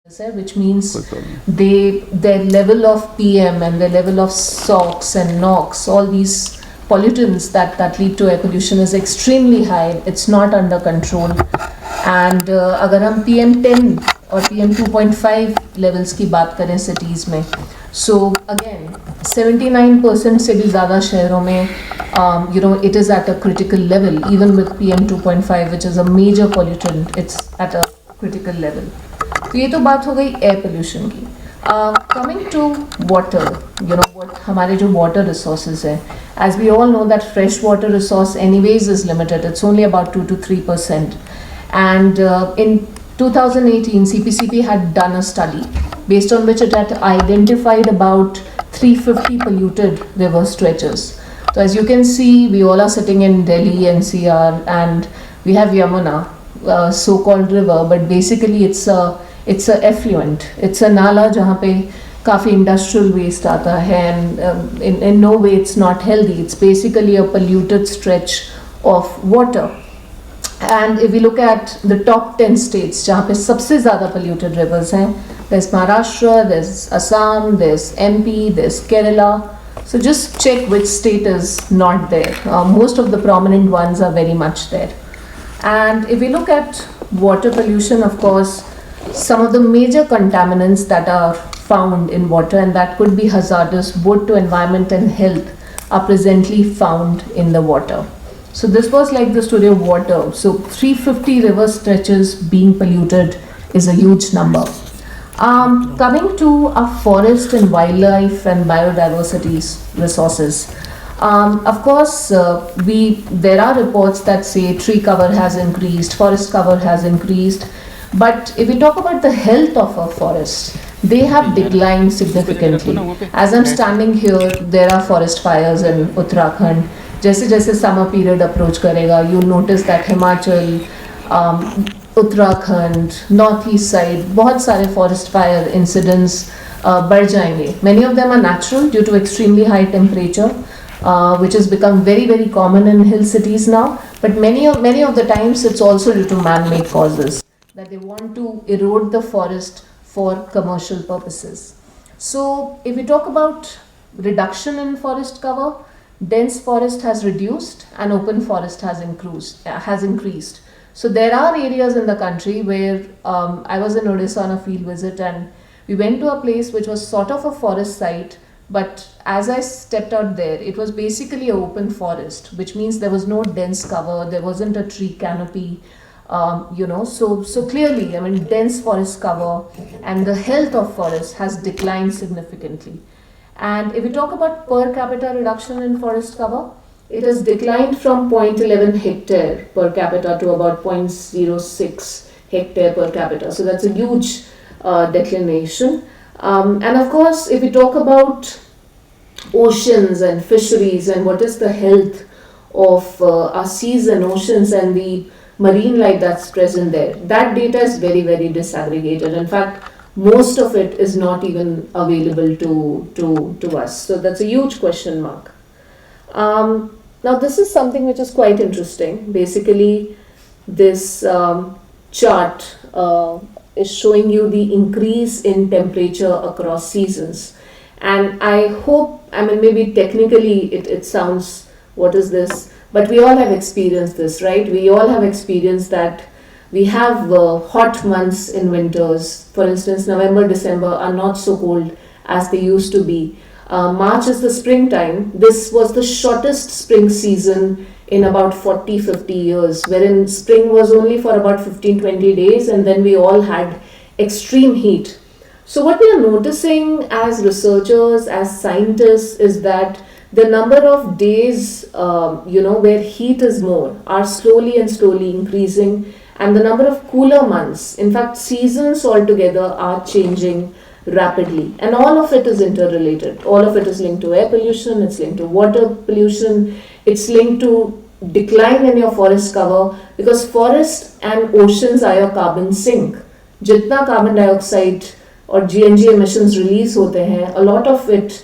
which means their level of PM and their level of SOx and NOx, all these pollutants that lead to air pollution is extremely high. It's not under control. And अगर हम PM10 और PM2.5 levels की बात करें cities में, so again 79% से भी ज़्यादा शहरों में it is at a critical level. Even with PM2.5, which is a major pollutant, it's at a critical level. तो ये तो बात हो गई एयर पोल्यूशन की. Coming to water, what हमारे जो water resources हैं, as we all know that fresh water resource anyways is limited. It's only about 2 to 3%. And in 2018, CPCP had done a study based on which it had identified about 350 polluted river stretches. So as you can see, we all are sitting in Delhi NCR and we have Yamuna, so-called river, but basically it's a effluent. It's a nala जहाँ पे काफ़ी industrial waste आता है, and in no way it's not healthy. It's basically a polluted stretch of water. And if we look at the top 10 states जहाँ पे सबसे ज़्यादा polluted rivers हैं, there's Maharashtra, there's Assam, there's MP, there's Kerala. So just check which state is not there. Most of the prominent ones are very much there. And if we look at water pollution, of course, some of the major contaminants that are found in water and that could be hazardous both to environment and health are presently found in the water. So this was like the story of water. So 350 river stretches being polluted is a huge number. Coming to our forest and wildlife and biodiversity resources. Of course, there are reports that say tree cover has increased, forest cover has increased. But if we talk about the health of our forests, they have declined significantly. As I'm standing here, there are forest fires in Uttarakhand. जैसे जैसे summer period approach करेगा, you'll notice that Himachal, Uttarakhand, north east side, बहुत सारे forest fire incidents बढ़ जाएंगे. Many of them are natural due to extremely high temperature, which has become very, very common in hill cities now. But many of the times it's also due to man-made causes, that they want to erode the forest for commercial purposes. So if we talk about reduction in forest cover, dense forest has reduced and open forest has increased. So there are areas in the country where I was in Odisha on a field visit and we went to a place which was sort of a forest site, but as I stepped out there, it was basically an open forest, which means there was no dense cover, there wasn't a tree canopy. So clearly, I mean, dense forest cover and the health of forest has declined significantly. And if we talk about per capita reduction in forest cover, it has declined from 0.11 hectare per capita to about 0.06 hectare per capita. So that's a huge declination. And of course, if we talk about oceans and fisheries and what is the health of our seas and oceans and the marine life that's present there, that data is very, very disaggregated. In fact, most of it is not even available to us. So that's a huge question mark. Now this is something which is quite interesting. Basically, this chart is showing you the increase in temperature across seasons. And I hope, I mean, maybe technically it sounds, what is this? But we all have experienced this, right? We all have experienced that we have hot months in winters. For instance, November, December are not so cold as they used to be. March is the springtime. This was the shortest spring season in about 40-50 years, wherein spring was only for about 15-20 days and then we all had extreme heat. So what we are noticing as researchers, as scientists, is that the number of days, where heat is more are slowly increasing, and the number of cooler months, in fact, seasons altogether are changing rapidly. And all of it is interrelated. All of it is linked to air pollution, it's linked to water pollution, it's linked to decline in your forest cover, because forests and oceans are your carbon sink. Jitna carbon dioxide or GNG emissions release hote hain, a lot of it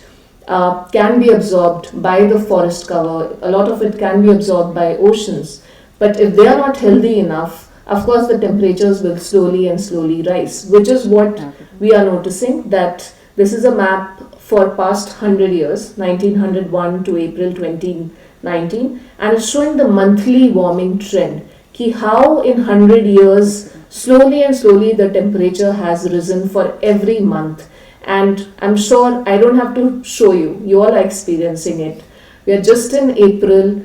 can be absorbed by the forest cover, a lot of it can be absorbed by oceans. But if they are not healthy enough, of course the temperatures will slowly and slowly rise, which is what we are noticing, that this is a map for past 100 years, 1901 to April 2019, and it's showing the monthly warming trend, ki how in 100 years slowly and slowly the temperature has risen for every month. And I'm sure I don't have to show you, you all are experiencing it. We are just in April,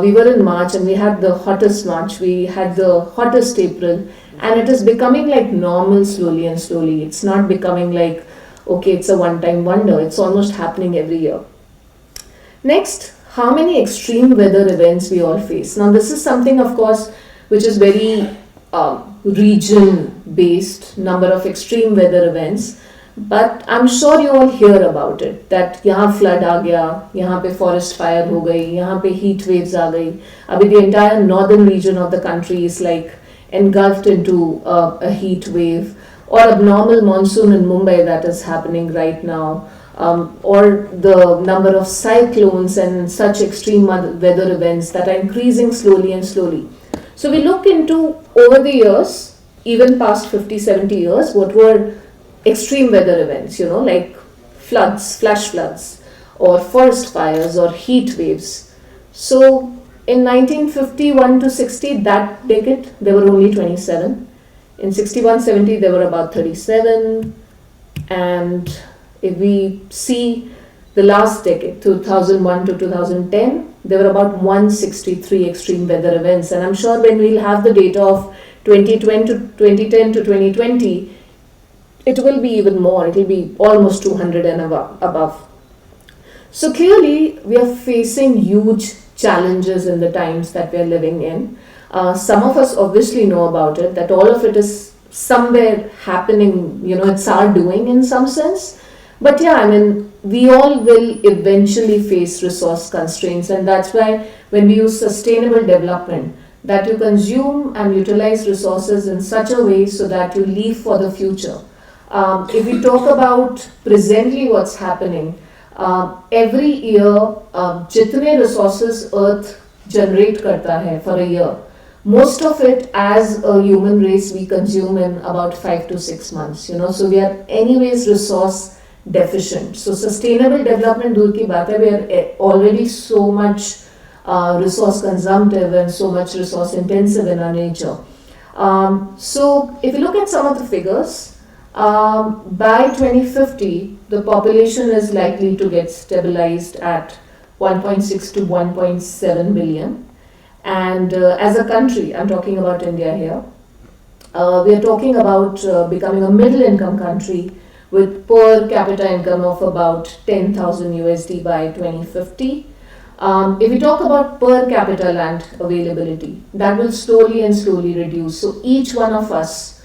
we were in March and we had the hottest March, we had the hottest April, and it is becoming like normal slowly and slowly. It's not becoming like, okay, it's a one-time wonder. It's almost happening every year. Next, how many extreme weather events we all face. Now this is something, of course, which is very region-based, number of extreme weather events. But I'm sure you all hear about it, that यहाँ flood आ गया, यहाँ पे forest fire हो गई, यहाँ पे heat waves आ गई. अभी the entire northern region of the country is like engulfed into a heat wave, or abnormal monsoon in Mumbai that is happening right now, or the number of cyclones and such extreme weather events that are increasing slowly and slowly. So we look into over the years, even past 50-70 years, what were extreme weather events, like floods, flash floods, or forest fires, or heat waves. So in 1951 to 60, that decade, there were only 27. In 61-70, there were about 37. And if we see the last decade, 2001 to 2010, there were about 163 extreme weather events. And I'm sure when we'll have the data of 2010 to 2020, it will be even more. It will be almost 200 and above. So clearly, we are facing huge challenges in the times that we are living in. Some of us obviously know about it, that all of it is somewhere happening, it's our doing in some sense. But yeah, we all will eventually face resource constraints, and that's why when we use sustainable development, that you consume and utilize resources in such a way so that you leave for the future. If we talk about presently what's happening, every year, jitne resources Earth generate karta hai for a year, most of it as a human race we consume in about 5 to 6 months. So we are anyways resource deficient. So sustainable development, dur ki baat hai, we are already so much resource consumptive and so much resource intensive in our nature. So if you look at some of the figures, by 2050, the population is likely to get stabilized at 1.6 to 1.7 billion. And as a country, I'm talking about India here, we are talking about becoming a middle income country with per capita income of about 10,000 USD by 2050. If we talk about per capita land availability, that will slowly and slowly reduce. So each one of us,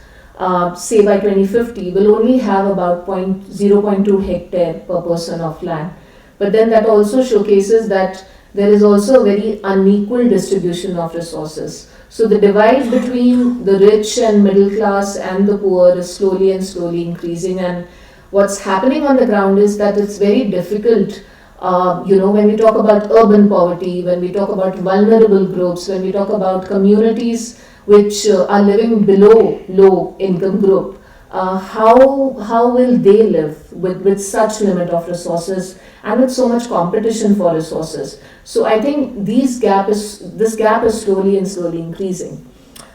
say by 2050, will only have about 0.2 hectare per person of land. But then that also showcases that there is also a very unequal distribution of resources. So the divide between the rich and middle class and the poor is slowly and slowly increasing. And what's happening on the ground is that it's very difficult, when we talk about urban poverty, when we talk about vulnerable groups, when we talk about communities which are living below low income group, how will they live with such limit of resources and with so much competition for resources? So I think this gap is slowly and slowly increasing.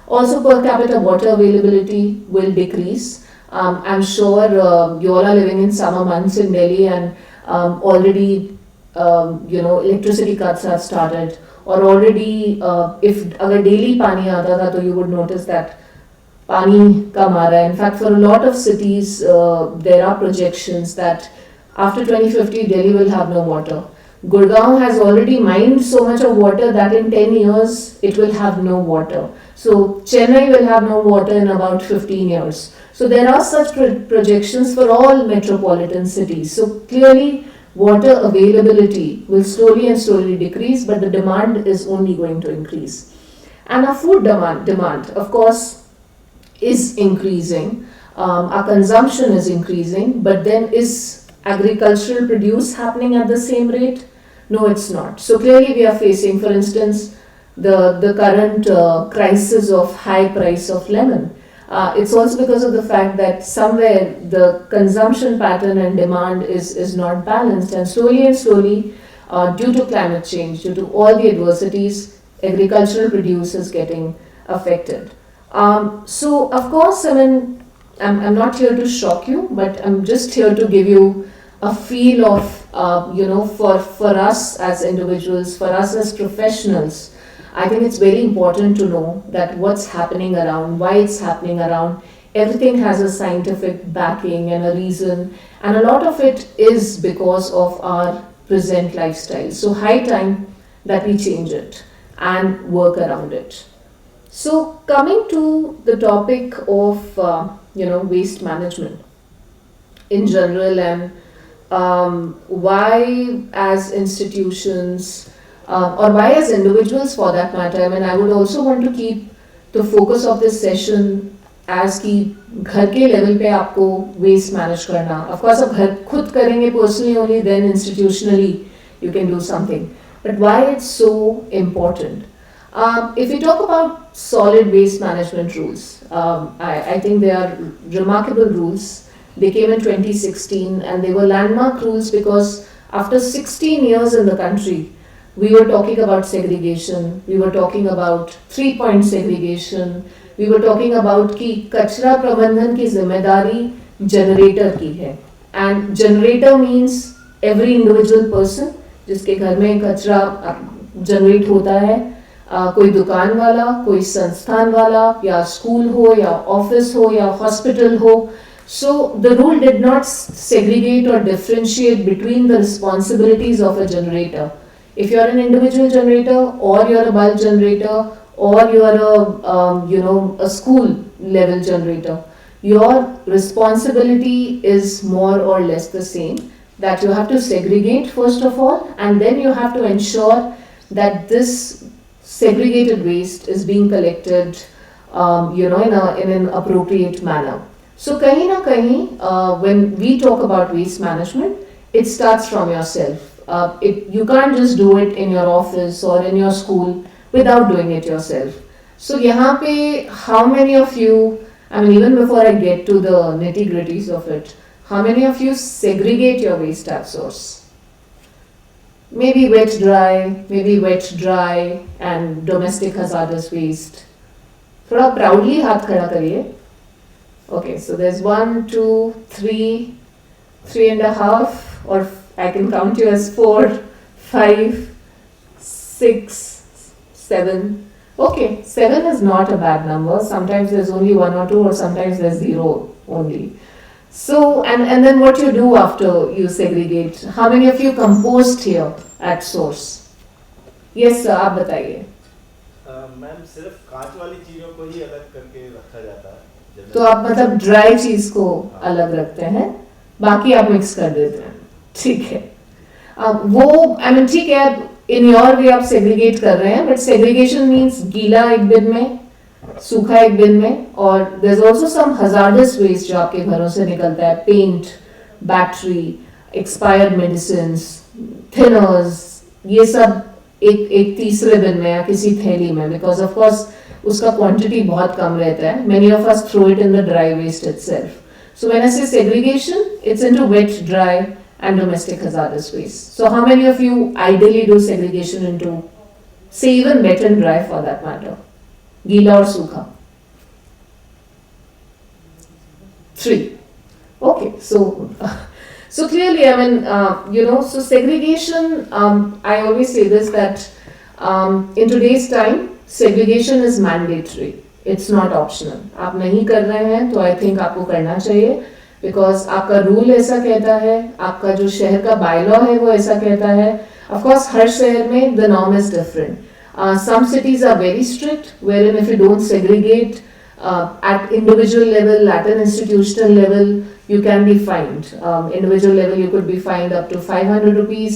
Also, per capita water availability will decrease. I'm sure you all are living in summer months in Delhi, and already electricity cuts have started. Or already, if agar daily pani aata tha, तो you would notice that pani kam aa raha hai. In fact, for a lot of cities, there are projections that after 2050, Delhi will have no water. Gurgaon has already mined so much of water that in 10 years, it will have no water. So Chennai will have no water in about 15 years. So there are such projections for all metropolitan cities. So clearly, water availability will slowly and slowly decrease, but the demand is only going to increase. And our food demand, of course, is increasing. Our consumption is increasing, but then is agricultural produce happening at the same rate? No, it's not. So clearly we are facing, for instance, the current crisis of high price of lemon. It's also because of the fact that somewhere the consumption pattern and demand is not balanced, and slowly, due to climate change, due to all the adversities, agricultural produce is getting affected. So of course, I mean, I'm not here to shock you, but I'm just here to give you a feel of, for us as individuals, for us as professionals, I think it's very important to know that what's happening around, why it's happening around, everything has a scientific backing and a reason, and a lot of it is because of our present lifestyle. So high time that we change it and work around it. So coming to the topic of waste management in general, and why as institutions or why as individuals for that matter, I mean, I would also want to keep the focus of this session as कि घर के level पे आपको waste manage करना. Of course, आप घर खुद करेंगे personally only, then institutionally you can do something. But why it's so important? If we talk about solid waste management rules, I think they are remarkable rules. They came in 2016 and they were landmark rules because after 16 years in the country, we were talking about segregation, we were talking about 3-point segregation, we were talking about कि कचरा प्रबंधन की जिम्मेदारी generator की है. And generator means every individual person जिसके घर में कचरा generate होता है, कोई दुकान वाला, कोई संस्थान वाला, या स्कूल हो, या ऑफिस हो, या हॉस्पिटल हो. So the rule did not segregate or differentiate between the responsibilities of a generator. If you are an individual generator, or you are a bulk generator, or you are a school level generator, your responsibility is more or less the same. That you have to segregate first of all, and then you have to ensure that this segregated waste is being collected, in an appropriate manner. So kahin na kahin, when we talk about waste management, it starts from yourself. You can't just do it in your office or in your school without doing it yourself. So यहाँ पे, how many of you, I mean, even before I get to the nitty-gritties of it, how many of you segregate your waste at source? Maybe wet dry, and domestic hazardous waste. थोड़ा proudly हाथ खड़ा करिए. Okay, so there's 1, 2, 3, 3.5, or I can count you as 4, 5, 6, 7. Okay, 7 is not a bad number. Sometimes there's only 1 or 2, or sometimes there's 0 only. So, and then what you do after you segregate? How many of you compost here at source? Yes sir, आप बताइए. Ma'am सिर्फ कांच वाली चीजों को ही अलग करके रखा जाता है. तो आप मतलब ड्राई चीज को अलग रखते हैं, बाकी आप मिक्स कर देते हैं. ठीक है. वो आई मीन ठीक है, इन योर वे आप सेग्रीगेट कर रहे हैं, बट सेग्रीगेशन मीन्स गीला एक बिन में, सूखा एक बिन में, और there is also some hazardous waste जो आपके घरों से निकलता है, paint, battery, expired medicines, thinners, ये सब एक तीसरे बिन में या किसी थैली में, बिकॉज ऑफ कोर्स उसका क्वांटिटी बहुत कम रहता है. Many of us throw it in the dry waste itself. So when I say segregation, it's into wet, dry and domestic hazardous waste. So how many of you ideally do segregation into, say, even wet and dry for that matter? Gila or sukha? 3. Okay, so clearly, I mean, so segregation, I always say this, that in today's time, segregation is mandatory. It's not optional. आप नहीं कर रहे हैं, तो I think आपको करना चाहिए. Because आपका रूल ऐसा कहता है, आपका जो शहर का बायलॉ है वो ऐसा कहता है. ऑफ कोर्स हर शहर में the norm is different. Some cities are very strict wherein if you don't segregate at individual level, at an institutional level, you can be fined. Individual level you could be fined up to 500 rupees.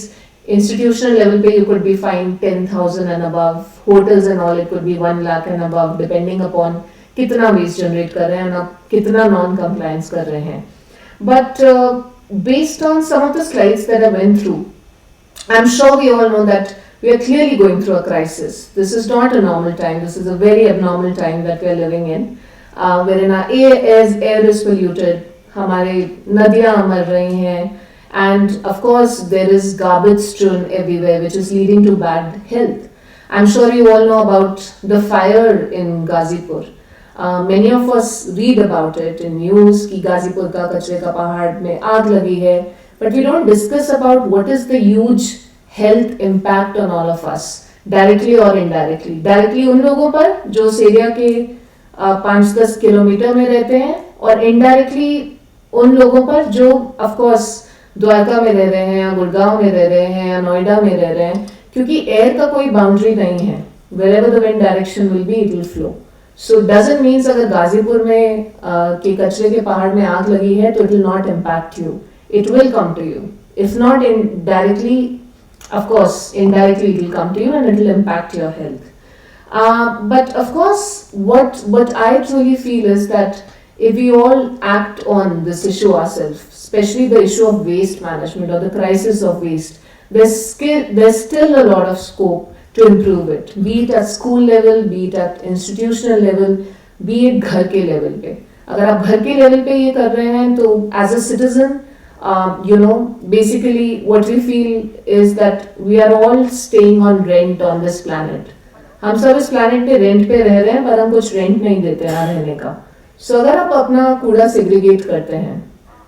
Institutional level पे you could be fined 10,000 and above. Hotels and all, it could be 1 lakh and above, depending upon कितना waste generate कर रहे हैं, आप कितना non compliance कर रहे हैं. But based on some of the slides that I went through, I'm sure we all know that we are clearly going through a crisis. This is not a normal time. This is a very abnormal time that we are living in, wherein our air is polluted, हमारे नदियाँ मर रही हैं, and of course there is garbage strewn everywhere, which is leading to bad health. I'm sure you all know about the fire in Gazipur. Many of us read about it in news कि गाजीपुर का कचरे का पहाड़ में आग लगी है, but we don't discuss about what is the huge health impact on all of us, directly or indirectly. Directly उन लोगों पर जो उस एरिया के 5-10 किलोमीटर में रहते हैं, और indirectly उन लोगों पर जो of course द्वारका में रह रहे हैं, या गुड़गांव में रह रहे हैं, या नोएडा में रह रहे हैं, क्योंकि एयर का कोई बाउंड्री नहीं है. Wherever the wind direction will be, it will flow. So it doesn't mean अगर गाजीपुर में के कचरे के पहाड़ में आग लगी है तो it will not impact you. It will come to you. If not indirectly, of course, indirectly it will come to you and it will impact your health. But of course, what I truly feel is that if we all act on this issue ourselves, especially the issue of waste management or the crisis of waste, there's still a lot of scope to improve it, be it at school level, be it at institutional level, be it घर के level पे. अगर आप घर के level पे ये कर रहे हैं तो as a citizen, basically what we feel is that we are all staying on rent on this planet. हम सब इस planet पे rent पे रह रहे हैं, पर हम कुछ rent नहीं देते हैं रहने का. So अगर आप अपना कूड़ा segregate करते हैं,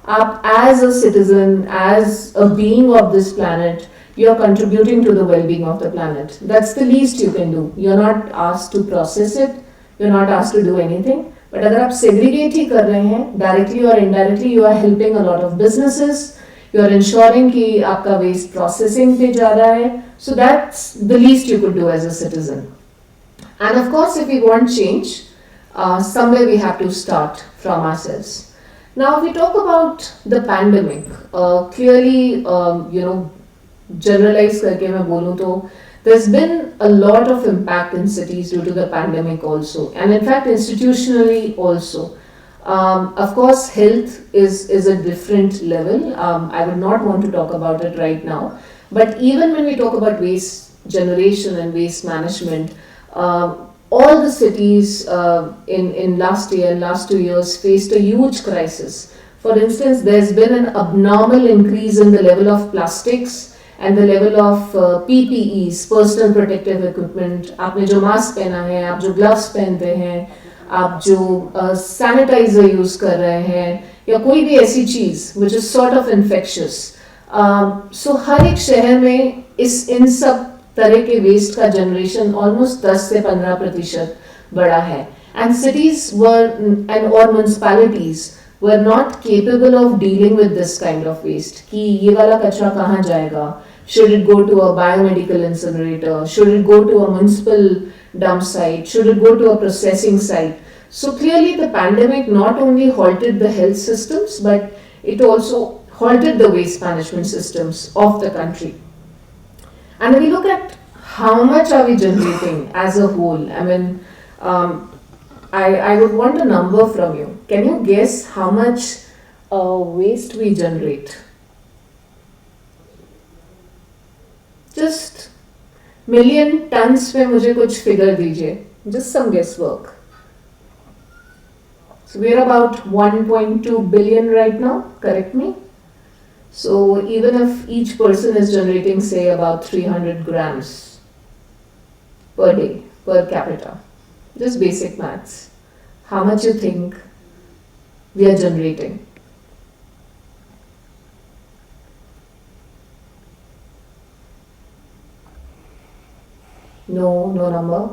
आप as a citizen, as a being of this planet, you are contributing to the well-being of the planet. That's the least you can do. You're not asked to process it. You're not asked to do anything. But अगर आप segregate ही कर रहे हैं, directly or indirectly, you are helping a lot of businesses. You are ensuring कि आपका waste processing पे जा रहा है. So that's the least you could do as a citizen. And of course, if we want change, somewhere we have to start from ourselves. Now, if we talk about the pandemic, clearly, generalize करके मैं बोलूँ तो there's been a lot of impact in cities due to the pandemic also, and in fact institutionally also. Of course, health is a different level. I would not want to talk about it right now, but even when we talk about waste generation and waste management, all the cities in last year and last 2 years faced a huge crisis. For instance, there's been an abnormal increase in the level of plastics and the level of PPEs, personal protective equipment. आपने जो mask पहना है, आप जो gloves पहनते हैं, आप जो सैनिटाइजर यूज कर रहे हैं, या कोई भी ऐसी चीज which is sort of infectious. So हर एक शहर में इन सब तरह के वेस्ट का जनरेशन ऑलमोस्ट 10 से 15% बढ़ा है. And cities or municipalities were not capable of dealing with this kind of waste. कि ये वाला कचरा कहाँ जाएगा? Should it go to a biomedical incinerator? Should it go to a municipal dump site? Should it go to a processing site? So clearly the pandemic not only halted the health systems, but it also halted the waste management systems of the country. And when we look at how much are we generating as a whole, I mean, I would want a number from you. Can you guess how much waste we generate? Just million tons पे मुझे कुछ figure दीजिए. Just some guesswork. So we are about 1.2 billion right now. Correct me. So even if each person is generating, say, about 300 grams per day, per capita, just basic maths, how much you think we are generating? No number?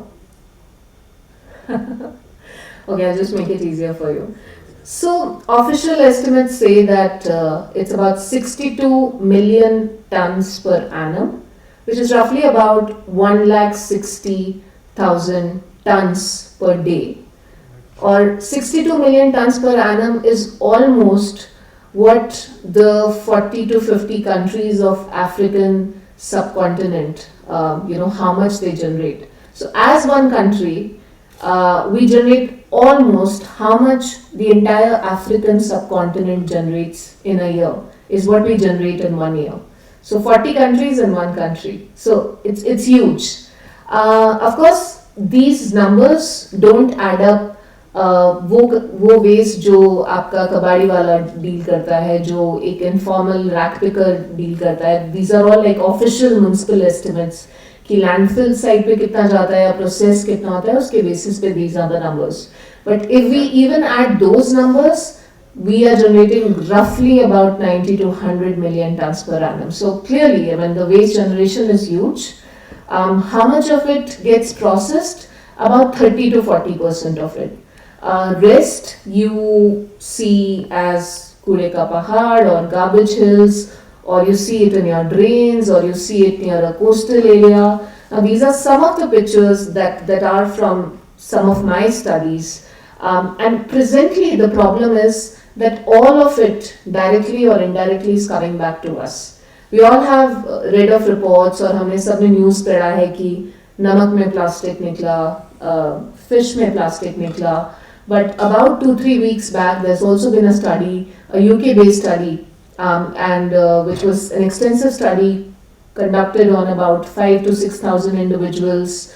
Okay, I'll just make it easier for you. So official estimates say that it's about 62 million tons per annum, which is roughly about 160,000 tons per day. Or 62 million tons per annum is almost what the 40 to 50 countries of African subcontinent, how much they generate. So as one country, we generate almost how much the entire African subcontinent generates in a year, is what we generate in 1 year. So 40 countries in one country. So it's huge. Of course, these numbers don't add up. वो waste जो आपका कबाड़ी वाला deal करता है, जो एक informal rack picker deal करता है, these are all like official municipal estimates कि लैंडफिल साइड पे कितना जाता है या प्रोसेस कितना होता है, उसके बेसिस पे these are the numbers. But if we even add those numbers, we are generating roughly about 90 to 100 million tons per annum. So clearly, I mean, the waste generation is huge. How much of it gets processed? About 30 to 40% of it. Rest you see as Kure ka Pahad or garbage hills, or you see it in your drains, or you see it near a coastal area. Now these are some of the pictures that are from some of my studies. And presently the problem is that all of it, directly or indirectly, is coming back to us. We all have read of reports, और हमने सबने news पढ़ा है कि नमक में plastic निकला, fish में प्लास्टिक निकला. But about 2-3 weeks back, there's also been a study, a UK-based study, which was an extensive study conducted on about 5,000 to 6,000 individuals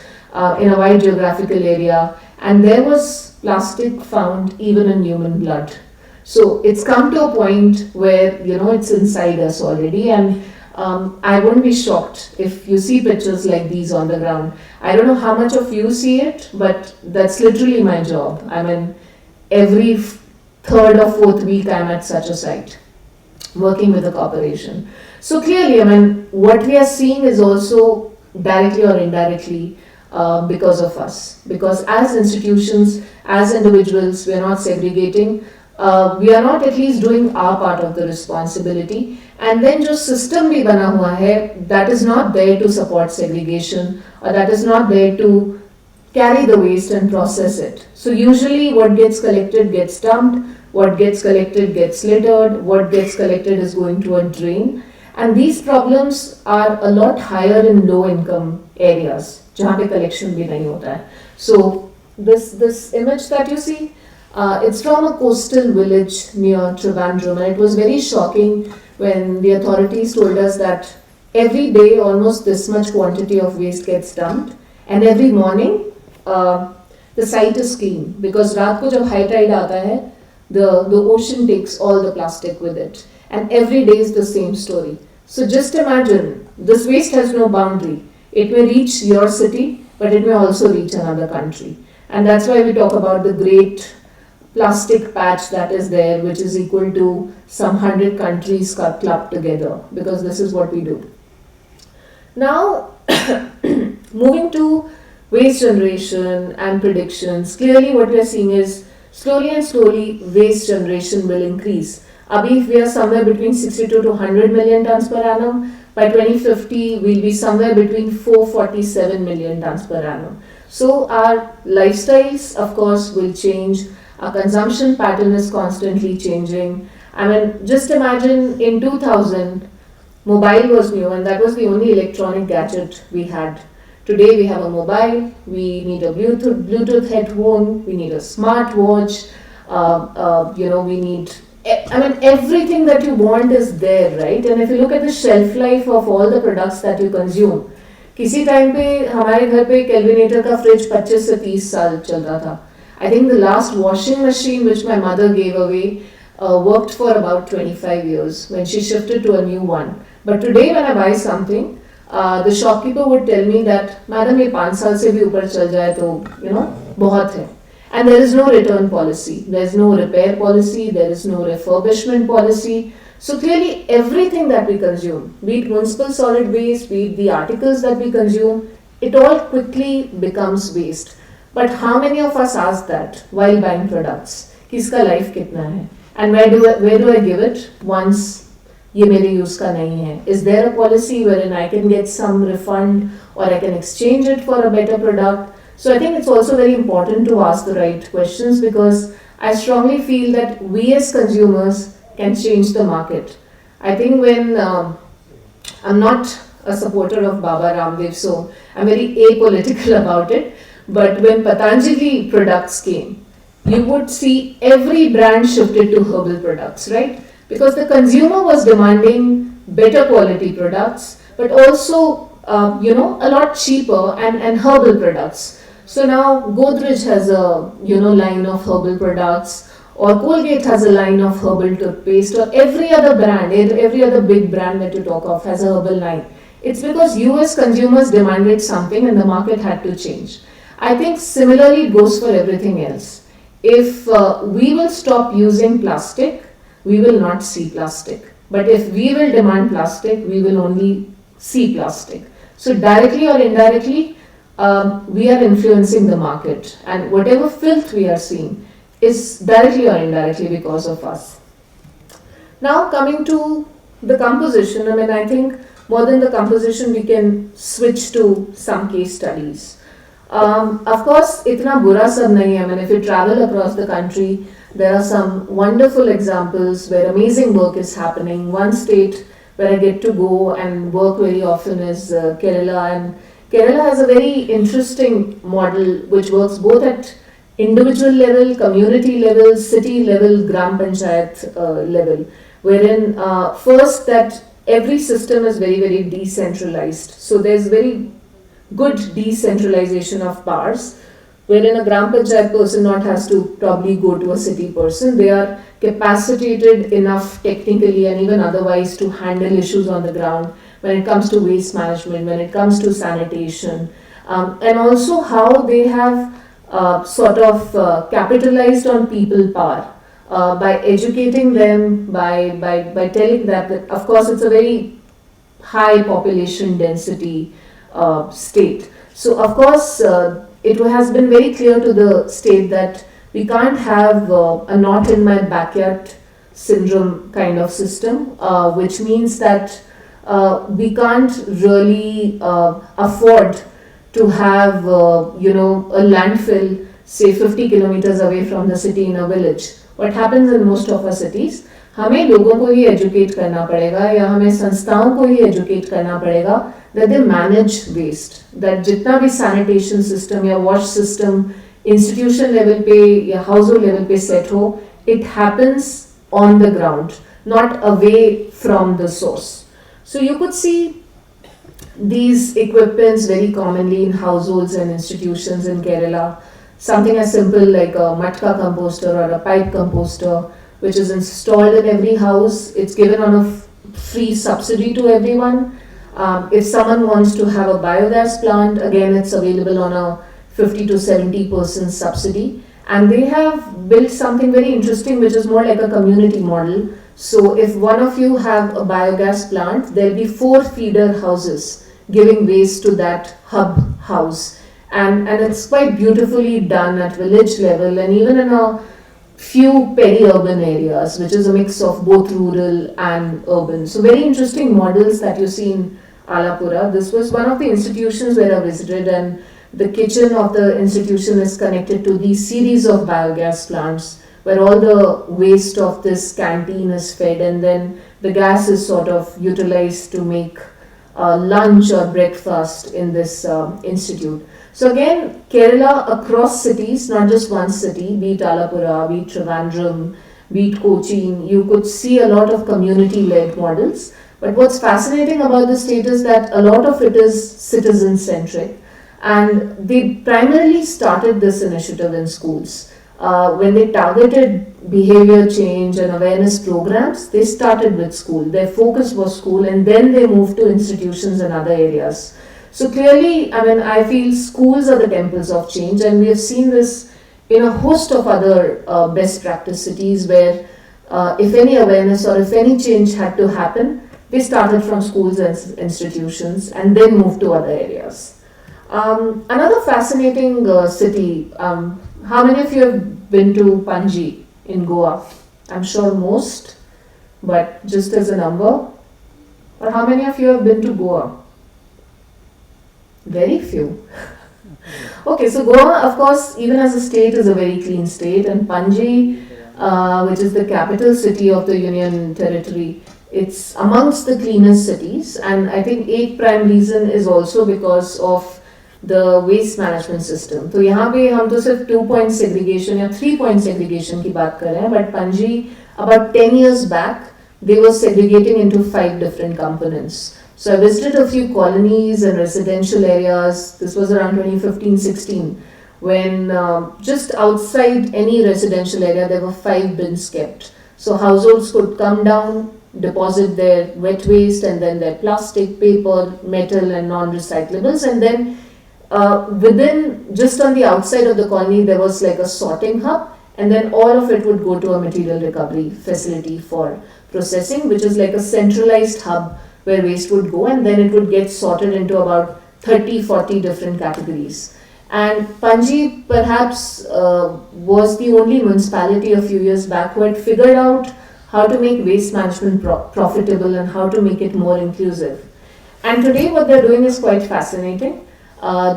in a wide geographical area, and there was plastic found even in human blood. So it's come to a point where, you know, it's inside us already, and I won't be shocked if you see pictures like these on the ground. I don't know how much of you see it, but that's literally my job. I mean, every third or fourth week I'm at such a site, working with a corporation. So clearly, I mean, what we are seeing is also directly or indirectly because of us. Because as institutions, as individuals, we are not segregating. We are not at least doing our part of the responsibility. And then जो system भी बना हुआ है, that is not there to support segregation, or that is not there to carry the waste and process it. So usually what gets collected gets dumped, what gets collected gets littered, what gets collected is going to a drain. And these problems are a lot higher in low income areas, जहाँ पे collection भी नहीं होता है. So this image that you see, it's from a coastal village near Trivandrum, and it was very shocking when the authorities told us that every day almost this much quantity of waste gets dumped, and every morning the site is clean, because रात को जब high tide आता है, the ocean takes all the plastic with it, and every day is the same story. So just imagine, this waste has no boundary. It may reach your city, but it may also reach another country, and that's why we talk about the great plastic patch that is there, which is equal to some 100 countries clubbed together, because this is what we do. Now, moving to waste generation and predictions, clearly what we are seeing is slowly and slowly waste generation will increase. Abhi, we are somewhere between 62 to 100 million tons per annum. By 2050, we'll be somewhere between 447 million tons per annum. So our lifestyles, of course, will change. Our consumption pattern is constantly changing. I mean, just imagine in 2000, mobile was new, and that was the only electronic gadget we had. Today we have a mobile, we need a Bluetooth headphone, we need a smartwatch, we need, I mean, everything that you want is there, right? And if you look at the shelf life of all the products that you consume, किसी time पे हमारे घर पे Kelvinator का fridge 25 से 30 साल चल रहा था. I think the last washing machine which my mother gave away worked for about 25 years when she shifted to a new one. But today when I buy something, the shopkeeper would tell me that, madam, ये 5 साल से भी ऊपर चल जाए तो, बहुत है. And there is no return policy, there is no repair policy, there is no refurbishment policy. So clearly everything that we consume, be it municipal solid waste, be it the articles that we consume, it all quickly becomes waste. But how many of us ask that while buying products? किसका life कितना है? And where do I give it once ये मेरे use का नहीं है? Is there a policy wherein I can get some refund, or I can exchange it for a better product? So I think it's also very important to ask the right questions, because I strongly feel that we as consumers can change the market. I think when I'm not a supporter of Baba Ramdev, so I'm very apolitical about it. But when Patanjali products came, you would see every brand shifted to herbal products, right? Because the consumer was demanding better quality products, but also a lot cheaper and herbal products. So now Godrej has a line of herbal products, or Colgate has a line of herbal toothpaste, or every other brand, every other big brand that you talk of has a herbal line. It's because US consumers demanded something and the market had to change. I think similarly it goes for everything else. If we will stop using plastic, we will not see plastic. But if we will demand plastic, we will only see plastic. So directly or indirectly, we are influencing the market, and whatever filth we are seeing is directly or indirectly because of us. Now coming to the composition, I think more than the composition, we can switch to some case studies. Of course, itna bura sab nahi hai. If you travel across the country, there are some wonderful examples where amazing work is happening. One state where I get to go and work very often is Kerala, and Kerala has a very interesting model which works both at individual level, community level, city level, gram panchayat level, wherein first that every system is very, very decentralized. So there's very good decentralization of powers, wherein a gram panchayat person not has to probably go to a city person. They are capacitated enough technically and even otherwise to handle issues on the ground when it comes to waste management, when it comes to sanitation, and also how they have capitalized on people power by educating them, by telling that of course it's a very high population density state. So of course it has been very clear to the state that we can't have a not in my backyard syndrome kind of system, which means that we can't really afford to have a landfill say 50 kilometers away from the city in a village. What happens in most of our cities, हमें लोगों को ही educate करना पड़ेगा या हमें संस्थाओं को ही educate करना पड़ेगा that they manage waste, that जितना भी sanitation system या wash system institution level पे या household level पे set हो, it happens on the ground, not away from the source. So you could see these equipments very commonly in households and institutions in Kerala. Something as simple like a matka composter or a pipe composter, which is installed in every house. It's given on a free subsidy to everyone. If someone wants to have a biogas plant, again it's available on a 50 to 70% subsidy. And they have built something very interesting, which is more like a community model. So if one of you have a biogas plant, there'll be 4 feeder houses giving waste to that hub house. And it's quite beautifully done at village level and even in a few peri-urban areas, which is a mix of both rural and urban. So very interesting models that you see in Alapura. This was one of the institutions where I visited, and the kitchen of the institution is connected to these series of biogas plants where all the waste of this canteen is fed, and then the gas is sort of utilized to make lunch or breakfast in this institute. So again, Kerala across cities, not just one city, be it Alapura, be it Trivandrum, be it Cochin, you could see a lot of community-led models. But what's fascinating about the state is that a lot of it is citizen-centric, and they primarily started this initiative in schools. When they targeted behavior change and awareness programs, they started with school. Their focus was school, and then they moved to institutions and other areas. So clearly, I feel schools are the temples of change, and we have seen this in a host of other best practice cities where if any awareness or if any change had to happen, they started from schools and institutions and then moved to other areas. Another fascinating city, how many of you have been to Panji in Goa? I'm sure most, but just as a number. Or how many of you have been to Goa? Very few. Okay, so Goa, of course, even as a state, is a very clean state, and Panji, which is the capital city of the Union Territory, it's amongst the cleanest cities, and I think एक prime reason is also because of the waste management system. तो यहाँ पे हम तो सिर्फ 2-point segregation या 3-point segregation की बात कर रहे हैं, but Panji about 10 years back they were segregating into 5 different components. So I visited a few colonies and residential areas. This was around 2015-16, when just outside any residential area there were 5 bins kept. So households could come down, deposit their wet waste and then their plastic, paper, metal and non-recyclables, and then within, just on the outside of the colony, there was like a sorting hub, and then all of it would go to a material recovery facility for processing, which is like a centralized hub where waste would go, and then it would get sorted into about 30-40 different categories. And Panji perhaps was the only municipality a few years back who had figured out how to make waste management profitable and how to make it more inclusive. And today what they're doing is quite fascinating.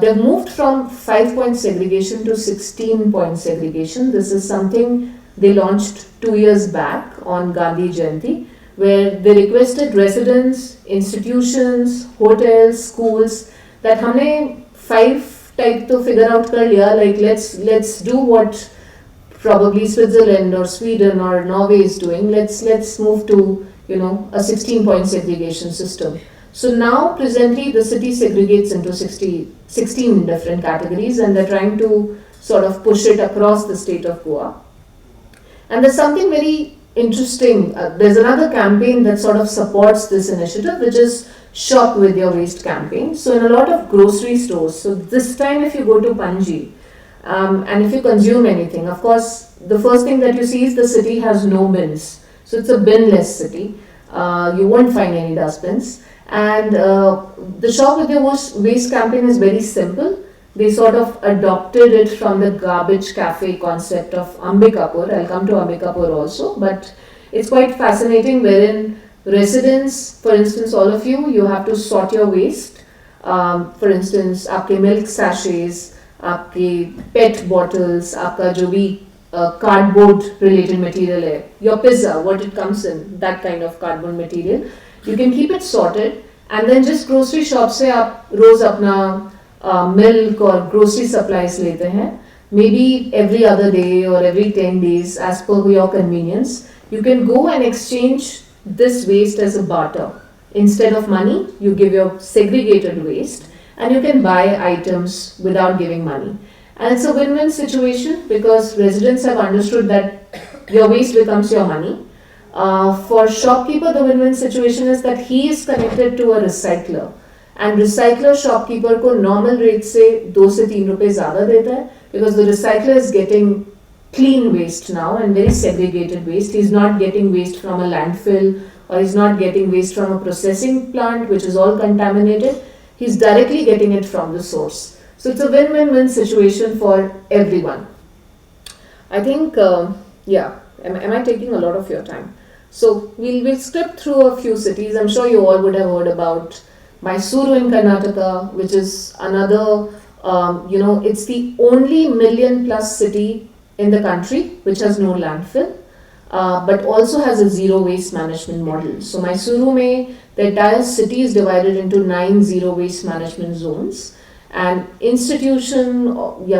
They've moved from 5-point segregation to 16-point segregation. This is something they launched 2 years back on Gandhi Jayanti, where they requested residents, institutions, hotels, schools that हमने 5 type to figure out कर लिया, like let's do what probably Switzerland or Sweden or Norway is doing. Let's move to a 16-point segregation system. So now presently the city segregates into 16 different categories, and they're trying to sort of push it across the state of Goa. And there's something very interesting. There's another campaign that sort of supports this initiative, which is Shop with Your Waste campaign. So in a lot of grocery stores, so this time if you go to Panji and if you consume anything, of course the first thing that you see is the city has no bins. So it's a binless city. You won't find any dustbins. And the Shop with Your Waste campaign is very simple. They sort of adopted it from the garbage cafe concept of Ambikapur. I'll come to Ambikapur also, but it's quite fascinating, wherein residents, for instance, all of you have to sort your waste. For instance, आपके milk sachets, आपके pet bottles, आपका जो भी cardboard related material है, your pizza, what it comes in, that kind of cardboard material. You can keep it sorted, and then just grocery shop से आप रोज अपना milk or grocery supplies लेते हैं. Maybe every other day or every 10 days as per your convenience. You can go and exchange this waste as a barter. Instead of money, you give your segregated waste, and you can buy items without giving money. And it's a win-win situation because residents have understood that your waste becomes your money. For shopkeeper, the win-win situation is that he is connected to a recycler, and recycler shopkeeper को normal rate से 2 से 3 रुपए ज़्यादा देता है, because the recycler is getting clean waste now and very segregated waste. He's not getting waste from a landfill, or he's not getting waste from a processing plant which is all contaminated. He's directly getting it from the source. So it's a win-win-win situation for everyone. I think, am I taking a lot of your time? So we'll skip through a few cities. I'm sure you all would have heard about Mysuru in Karnataka, which is another, it's the only million-plus city in the country which has no landfill, but also has a zero waste management model. So Mysuru mein, the entire city is divided into 9 zero waste management zones. And institution,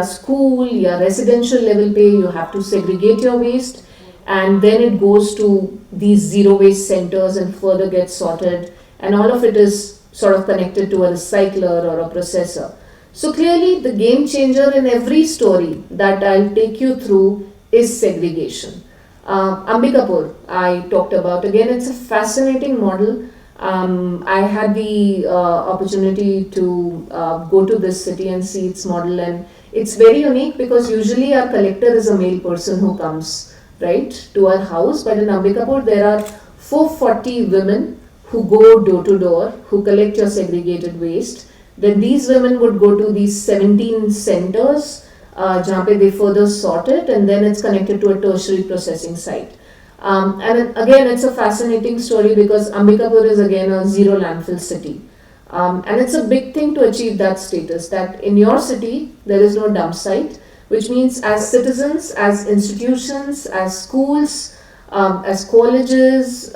school, residential level pe, you have to segregate your waste, and then it goes to these zero waste centers and further gets sorted, and all of it is sort of connected to a recycler or a processor. So clearly the game changer in every story that I'll take you through is segregation. Ambikapur, I talked about. Again, it's a fascinating model. I had the opportunity to go to this city and see its model, and it's very unique because usually our collector is a male person who comes, right, to our house, but in Ambikapur there are 440 women who go door to door, who collect your segregated waste. Then these women would go to these 17 centers, जहाँ पे they further sort it, and then it's connected to a tertiary processing site. And again, it's a fascinating story because Ambikapur is again a zero landfill city. And it's a big thing to achieve that status, that in your city there is no dump site, which means as citizens, as institutions, as schools, as colleges,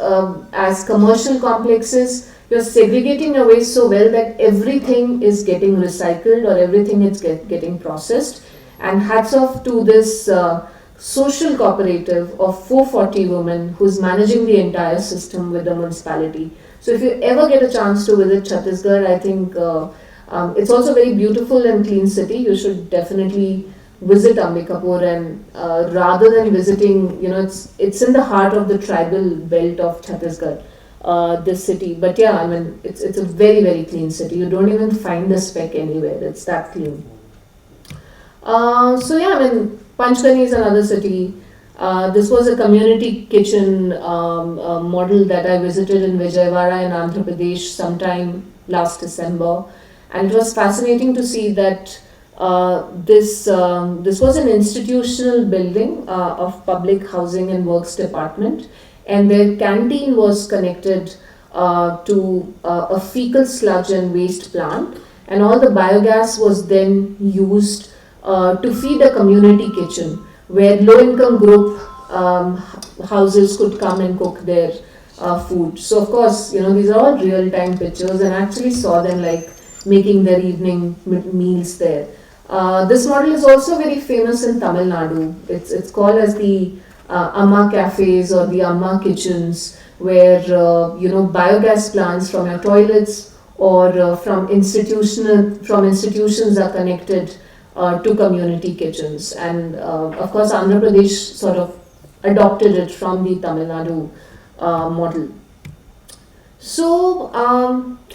as commercial complexes, you're segregating your waste so well that everything is getting recycled or everything is getting processed. And hats off to this social cooperative of 440 women who's managing the entire system with the municipality. So if you ever get a chance to visit Chhattisgarh, I think it's also a very beautiful and clean city. You should definitely visit Ambikapur, and rather than visiting, it's in the heart of the tribal belt of Chhattisgarh, this city. But yeah, I mean, it's a very, very clean city. You don't even find a speck anywhere. It's that clean. So yeah, I mean, Panchgani is another city. This was a community kitchen model that I visited in Vijayawada in Andhra Pradesh sometime last December, and it was fascinating to see that this was an institutional building of public housing and works department, and their canteen was connected to a fecal sludge and waste plant, and all the biogas was then used to feed a community kitchen where low-income group houses could come and cook their food. So of course, these are all real-time pictures, and I actually saw them like making their evening meals there. This model is also very famous in Tamil Nadu. It's called as the Amma cafes or the Amma kitchens, where biogas plants from your toilets or from institutions are connected to community kitchens, and of course Andhra Pradesh sort of adopted it from the Tamil Nadu model. So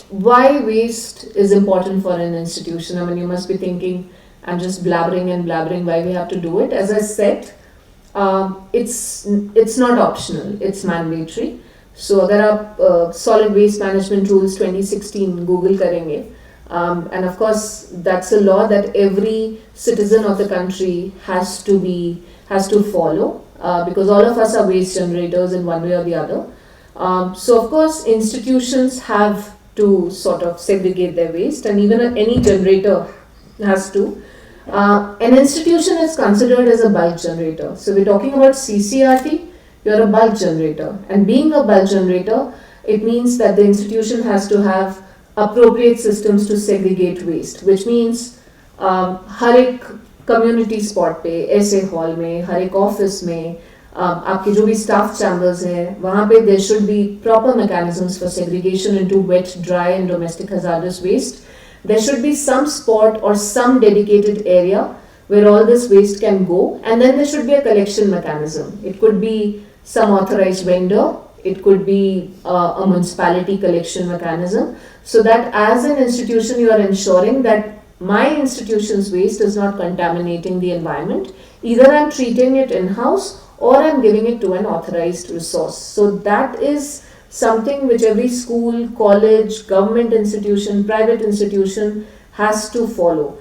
why waste is important for an institution? I mean, you must be thinking, I'm just blabbering and blabbering why we have to do it. As I said, it's not optional, it's mandatory. So there are solid waste management rules 2016, Google karenge. And of course, that's a law that every citizen of the country has to follow, because all of us are waste generators in one way or the other. So of course, institutions have to sort of segregate their waste, and even any generator has to. An institution is considered as a bulk generator. So we're talking about CCRT, you're a bulk generator. And being a bulk generator, it means that the institution has to have appropriate systems to segregate waste, which means हर एक community spot पे, ऐसे hall में, हर एक office में, आपके जो भी staff chambers हैं, वहाँ पे there should be proper mechanisms for segregation into wet, dry and domestic hazardous waste. There should be some spot or some dedicated area where all this waste can go, and then there should be a collection mechanism. It could be some authorized vendor, it could be a municipality collection mechanism, so that as an institution you are ensuring that my institution's waste is not contaminating the environment. Either I'm treating it in-house or I'm giving it to an authorized resource. So that is something which every school, college, government institution, private institution has to follow.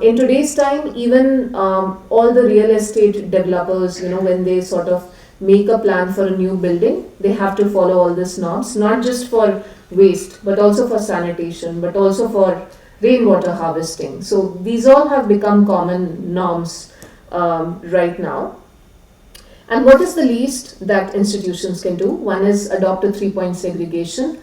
In today's time, even all the real estate developers, when they sort of make a plan for a new building, they have to follow all these norms, not just for waste, but also for sanitation, but also for rainwater harvesting. So these all have become common norms right now. And what is the least that institutions can do? One is adopt a 3-point segregation.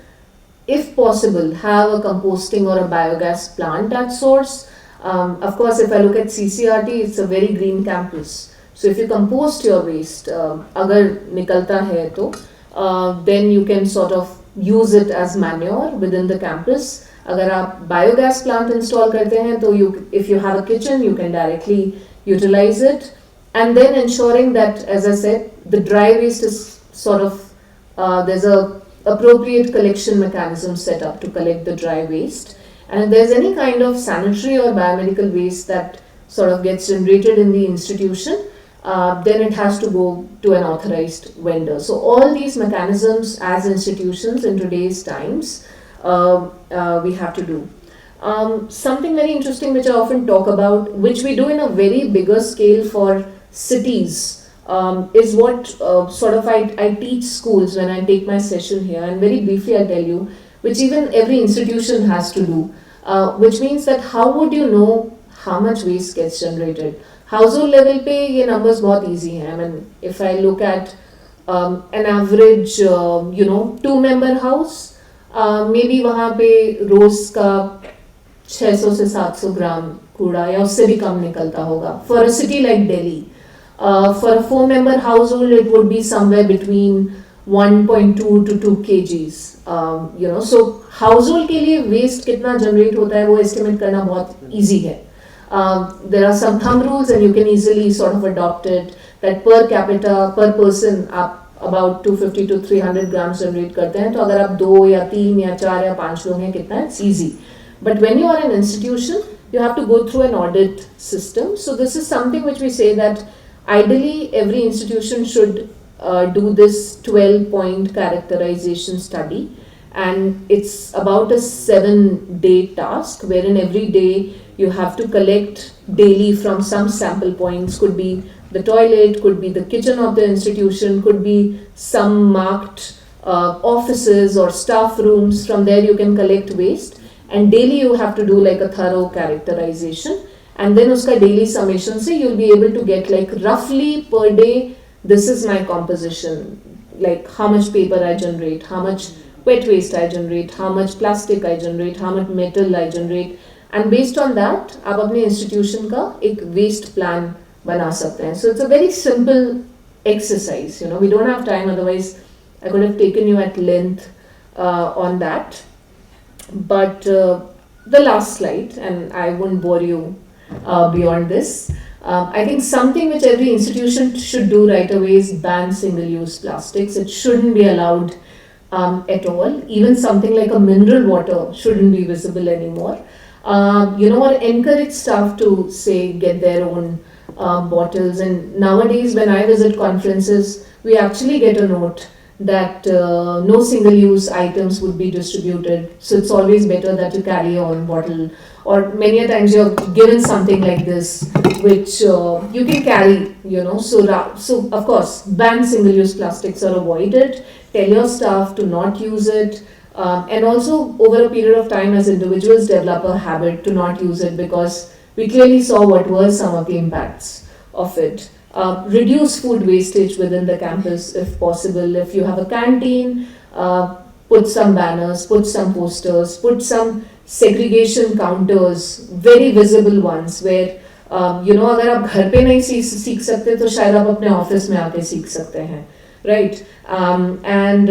If possible, have a composting or a biogas plant at source. Of course, if I look at CCRT, it's a very green campus. So if you compost your waste, agar nikalta hai to, then you can sort of use it as manure within the campus. Agar aap biogas plant install karte hain, to if you have a kitchen, you can directly utilize it. And then ensuring that, as I said, the dry waste is sort of, there's a appropriate collection mechanism set up to collect the dry waste. And if there's any kind of sanitary or biomedical waste that sort of gets generated in the institution, then it has to go to an authorized vendor. So all these mechanisms as institutions in today's times, we have to do. Something very interesting which I often talk about, which we do in a very bigger scale for cities, is what sort of I teach schools when I take my session here, and very briefly I tell you, which even every institution has to do, which means that how would you know how much waste gets generated? Household level pe ye numbers bahut easy hai. I mean, if I look at an average 2-member house, maybe वहाँ पे रोज का 600 से 700 ग्राम कूड़ा या उससे भी कम निकलता होगा for a city like Delhi. For a 4-member household, it would be somewhere between 1.2 to 2 kgs. So household के लिए waste कितना generate होता है वो estimate करना बहुत easy है. There are some thumb rules and you can easily sort of adopt it. That per capita, per person, आप about 250 to 300 grams generate करते हैं. तो अगर आप 2 या 3 या 4 या 5 लोग हैं कितना it's easy. But when you are an institution, you have to go through an audit system. So this is something which we say that ideally every institution should do this 12-point characterization study, and it's about a 7-day task wherein every day you have to collect daily from some sample points. Could be the toilet, could be the kitchen of the institution, could be some marked offices or staff rooms. From there you can collect waste, and daily you have to do like a thorough characterization, and then uska daily summation se you'll be able to get like roughly per day, this is my composition, like how much paper I generate, how much wet waste I generate, how much plastic I generate, how much metal I generate, and based on that आप अपने institution का एक waste plan बना सकते हैं. So it's a very simple exercise. We don't have time, otherwise I could have taken you at length on that. But the last slide, and I won't bore you beyond this. I think something which every institution should do right away is ban single-use plastics. It shouldn't be allowed at all. Even something like a mineral water shouldn't be visible anymore. Or encourage staff to say get their own bottles. And nowadays when I visit conferences, we actually get a note that no single-use items would be distributed. So it's always better that you carry your own bottle. Or many a times you're given something like this, which you can carry, So of course, ban single-use plastics or avoid it. Tell your staff to not use it. And also over a period of time as individuals develop a habit to not use it, because we clearly saw what were some of the impacts of it. Reduce food wastage within the campus if possible. If you have a canteen, put some banners, put some posters, put some segregation counters, very visible ones, where अगर आप घर पे नहीं सीख सकते तो शायद आप अपने ऑफिस में आके सीख सकते हैं, right? And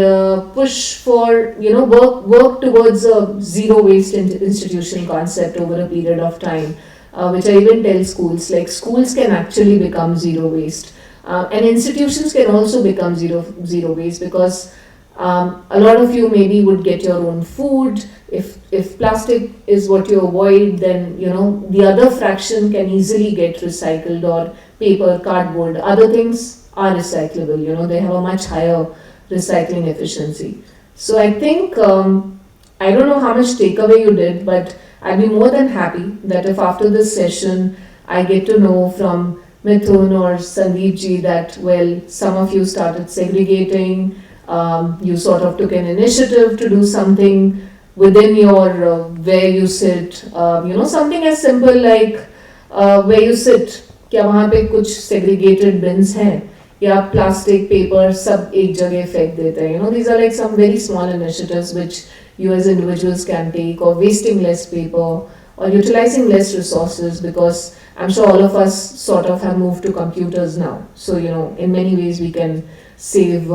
push for work towards a zero waste institution concept over a period of time, which I even tell schools, like schools can actually become zero waste, and institutions can also become zero waste, because a lot of you maybe would get your own food. If plastic is what you avoid, then the other fraction can easily get recycled, or paper, cardboard, other things are recyclable. They have a much higher recycling efficiency. So I think I don't know how much takeaway you did, but I'd be more than happy that if after this session I get to know from Mithun or Sandeep ji that, well, some of you started segregating, you sort of took an initiative to do something within your where you sit, something as simple like where you sit, क्या वहाँ पे कुछ segregated bins हैं, या plastic, paper सब एक जगह फेंक देते हैं. These are like some very small initiatives which you as individuals can take, or wasting less paper, or utilizing less resources, because I'm sure all of us sort of have moved to computers now. So in many ways we can save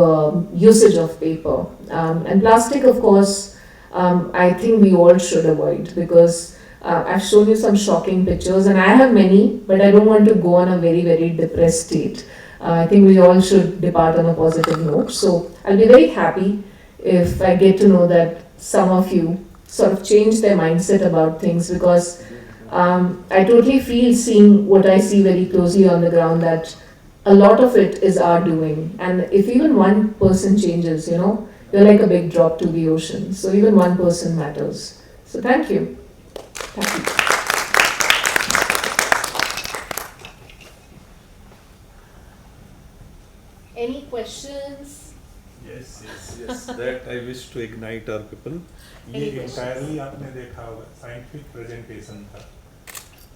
usage of paper, and plastic, of course. I think we all should avoid, because I've shown you some shocking pictures, and I have many, but I don't want to go on a very, very depressed state. I think we all should depart on a positive note. So I'll be very happy if I get to know that some of you sort of change their mindset about things, because I totally feel, seeing what I see very closely on the ground, that a lot of it is our doing. And if even one person changes, you're like a big drop to the ocean. So even one person matters. So thank you. Thank you. Any questions? Yes. That I wish to ignite our people. ये entirely आपने देखा होगा scientific presentation था.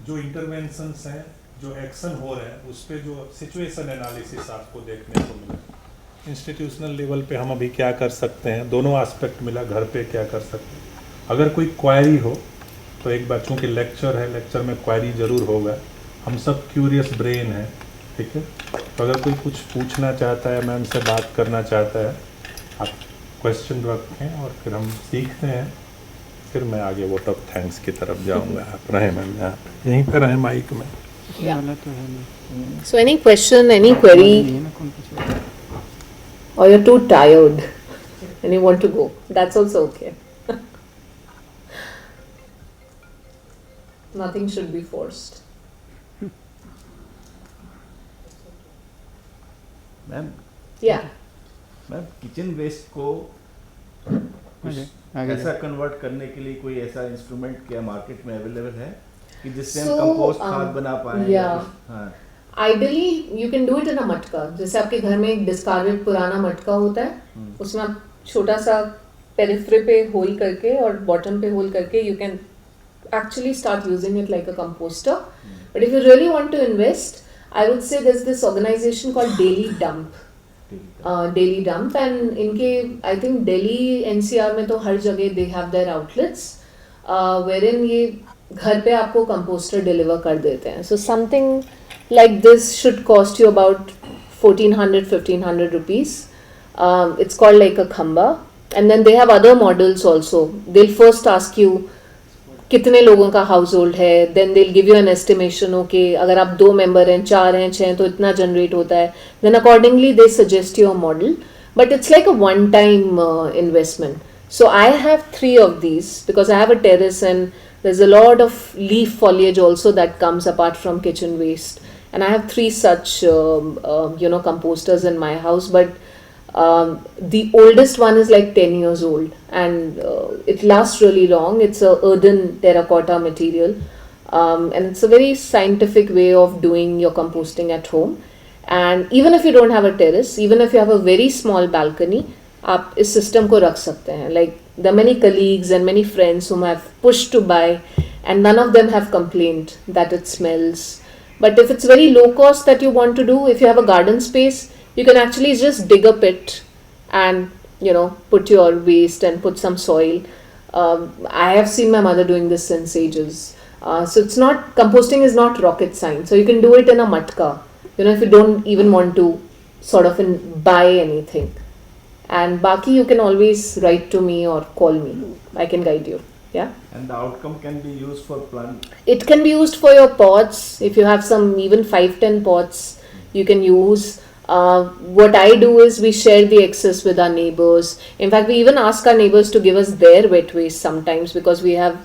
जो interventions हैं, जो action हो रहे हैं, उस पे जो सिचुएशन एनालिसिस आपको देखने को मिला. इंस्टीट्यूशनल लेवल पे हम अभी क्या कर सकते हैं, दोनों एस्पेक्ट मिला. घर पे क्या कर सकते हैं, अगर कोई क्वायरी हो तो एक बार चूँकि लेक्चर है, लेक्चर में क्वायरी ज़रूर होगा. हम सब क्यूरियस ब्रेन है, ठीक है. तो अगर कोई कुछ पूछना चाहता है, मैम से बात करना चाहता है, आप क्वेश्चन रखें और फिर हम सीखते हैं, फिर मैं आगे वोट ऑफ थैंक्स की तरफ जाऊंगा। आप रहें मैम यहाँ पे, यहीं पर रहें माइक में। So any question, any query, or you're too tired and you want to go, that's also okay. Nothing should be forced. Ma'am Yeah. Ma'am kitchen waste को कुछ ऐसा कन्वर्ट करने के लिए कोई ऐसा इंस्ट्रूमेंट क्या मार्केट में अवेलेबल है कि जिससे हम कंपोस्ट खाद बना पाए? हाँ, Ideally, you can do it in a मटका. जैसे आपके घर में एक डिस्कार्डेड पुराना मटका होता है, उसमें आप छोटा सा पेरिफेरी पे होल करके और बॉटम पे होल करके you can actually start using it like a composter. But if you really want to invest, I would say there's this organization called Daily Dump. Daily Dump, and इनके I think Delhi NCR में तो हर जगह they have their outlets wherein ये घर पे आपको composter deliver कर देते हैं. So something like this should cost you about 1400-1500 rupees. It's called like a khamba, and then they have other models also. They'll first ask you कितने लोगों का हाउस होल्ड है, then they will give you an estimation, okay अगर आप 2 member हैं, 4 हैं, 6 हैं तो इतना जनरेट होता है, then accordingly they suggest your model, but it's like a one time investment. So I have 3 of these because I have a terrace and there's a lot of leaf foliage also that comes apart from kitchen waste, and I have 3 such composters in my house, but the oldest one is like 10 years old, and it lasts really long. It's a earthen terracotta material, and it's a very scientific way of doing your composting at home. And even if you don't have a terrace, even if you have a very small balcony, आप इस system को रख सकते हैं. Like there are many colleagues and many friends whom I've pushed to buy, and none of them have complained that it smells. But if it's very low cost that you want to do, if you have a garden space, you can actually just dig a pit and put your waste and put some soil. I have seen my mother doing this since ages. So it's not, composting is not rocket science. So you can do it in a matka, if you don't even want to sort of buy anything. And baki you can always write to me or call me. I can guide you. Yeah. And the outcome can be used for plant. It can be used for your pots. If you have some even 5-10 pots, you can use. What I do is we share the excess with our neighbors. In fact, we even ask our neighbors to give us their wet waste sometimes because we have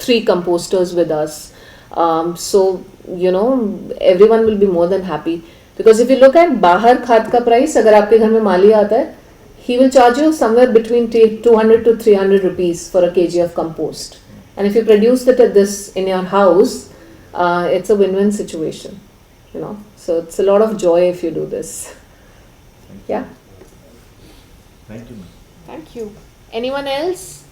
3 composters with us. So everyone will be more than happy, because if you look at bahar खाद का price, अगर आपके घर में माली आता है, he will charge you somewhere between 200 to 300 rupees for a kg of compost. And if you produce it at this in your house, it's a win-win situation. So it's a lot of joy if you do this. Yeah. Thank you. Thank you. Anyone else?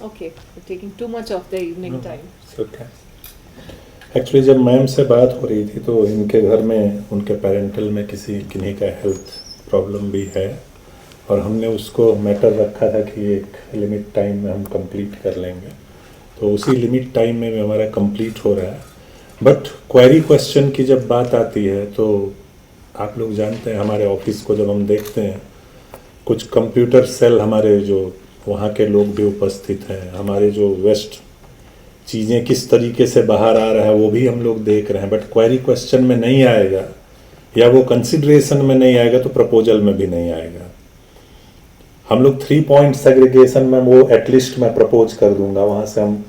Okay, we're taking too much of the evening time. Okay. Actually जब ma'am से बात हो रही थी तो इनके घर में उनके पेरेंटल में किन्हीं का हेल्थ प्रॉब्लम भी है, और हमने उसको मैटर रखा था कि एक लिमिट टाइम में हम कंप्लीट कर लेंगे, तो उसी लिमिट टाइम में हमारा कंप्लीट हो रहा है. बट क्वेरी क्वेश्चन की जब बात आती है तो आप लोग जानते हैं, हमारे ऑफिस को जब हम देखते हैं, कुछ कंप्यूटर सेल हमारे जो वहाँ के लोग भी उपस्थित हैं, हमारे जो वेस्ट चीज़ें किस तरीके से बाहर आ रहा है वो भी हम लोग देख रहे हैं. बट क्वेरी क्वेश्चन में नहीं आएगा या वो कंसिडरेशन में नहीं आएगा तो प्रपोजल में भी नहीं आएगा. हम लोग 3 पॉइंट सेग्रीगेशन में वो एटलीस्ट मैं प्रपोज कर दूंगा, वहाँ से हम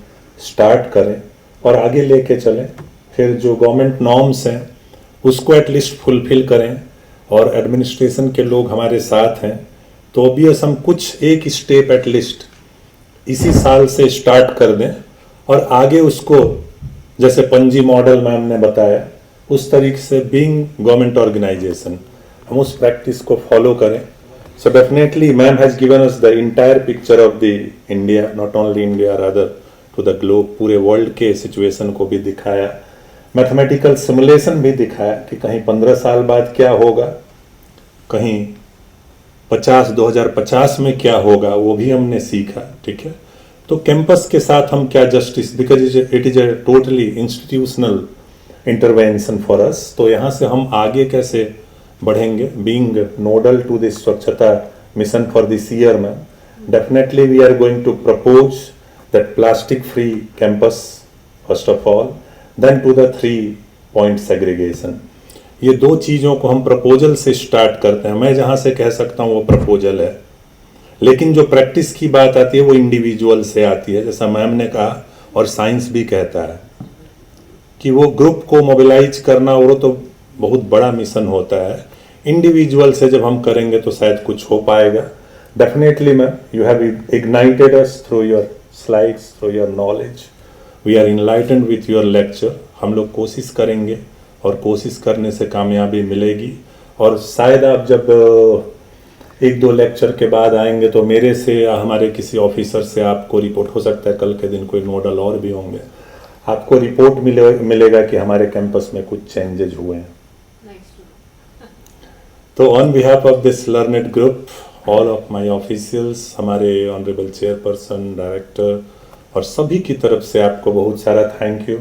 स्टार्ट करें और आगे लेके चलें. फिर जो गवर्नमेंट नॉर्म्स हैं उसको एटलीस्ट फुलफिल करें, और एडमिनिस्ट्रेशन के लोग हमारे साथ हैं तो ऑब्वियस हम कुछ एक स्टेप एटलीस्ट इसी साल से स्टार्ट कर दें, और आगे उसको जैसे पंजी मॉडल मैम ने बताया उस तरीके से बीइंग गवर्नमेंट ऑर्गेनाइजेशन हम उस प्रैक्टिस को फॉलो करें. So definitely ma'am has given us the entire picture of the India, not only India rather to the globe, पूरे वर्ल्ड के सिचुएशन को भी दिखाया, मैथमेटिकल सिमुलेशन भी दिखाया कि कहीं 15 साल बाद क्या होगा, कहीं 2050 में क्या होगा, वो भी हमने सीखा. ठीक है, तो कैंपस के साथ हम क्या justice, because it is a totally institutional intervention for us. तो यहाँ से हम आगे कैसे बढ़ेंगे? Being nodal to this स्वच्छता mission for this year में, definitely we are going to propose that plastic free campus first of all, then to the 3-point segregation. ये दो चीज़ों को हम प्रपोजल से स्टार्ट करते हैं. मैं जहाँ से कह सकता हूँ वो प्रपोजल है, लेकिन जो प्रैक्टिस की बात आती है वो इंडिविजुअल से आती है. जैसा मैम ने कहा और साइंस भी कहता है कि वो ग्रुप को मोबिलाइज करना वो तो बहुत बड़ा मिशन होता है. इंडिविजुअल से जब हम करेंगे तो शायद कुछ हो पाएगा. Definitely ma'am, you have ignited us through your slides, through your knowledge. We are enlightened with your lecture. हम लोग कोशिश करेंगे और कोशिश करने से कामयाबी मिलेगी. और शायद आप जब 1-2 लेक्चर के बाद आएंगे तो मेरे से या हमारे किसी ऑफिसर से आपको रिपोर्ट, हो सकता है कल के दिन कोई नोडल और भी होंगे, आपको रिपोर्ट मिलेगा कि हमारे कैंपस में कुछ चेंजेज हुए हैं. तो on behalf of this learned group, all of my officials, हमारे ऑनरेबल चेयरपर्सन, डायरेक्टर और सभी की तरफ से आपको बहुत सारा थैंक यू.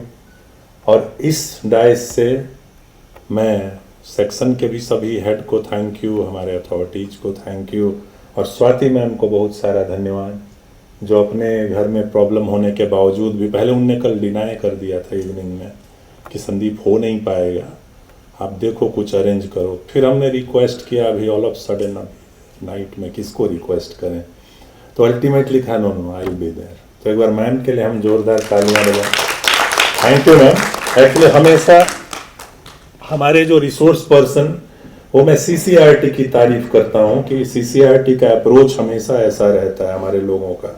और इस डायस से मैं सेक्शन के भी सभी हेड को थैंक यू, हमारे अथॉरिटीज को थैंक यू, और स्वाति मैम को बहुत सारा धन्यवाद, जो अपने घर में प्रॉब्लम होने के बावजूद भी, पहले उनने कल डिनाई कर दिया था इवनिंग में कि संदीप हो नहीं पाएगा, आप देखो कुछ अरेंज करो. फिर हमने रिक्वेस्ट किया, अभी ऑल ऑफ सडन अभी नाइट में किसको रिक्वेस्ट करें, तो अल्टीमेटली कहा no no I will be there. तो एक बार मैम के लिए हम जोरदार तालियां बजाएं. Thank you ma'am. एक्चुअली हमेशा हमारे जो रिसोर्स पर्सन, वो मैं CCRT की तारीफ करता हूँ कि CCRT का अप्रोच हमेशा ऐसा रहता है हमारे लोगों का,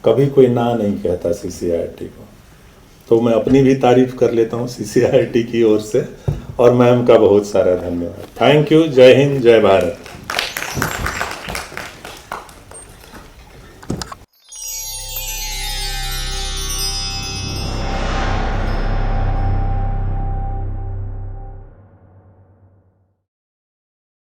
कभी कोई ना नहीं कहता CCRT को. तो मैं अपनी भी तारीफ कर लेता हूँ CCRT की ओर से, और मैम का बहुत सारा धन्यवाद. Thank you. जय हिंद, जय भारत.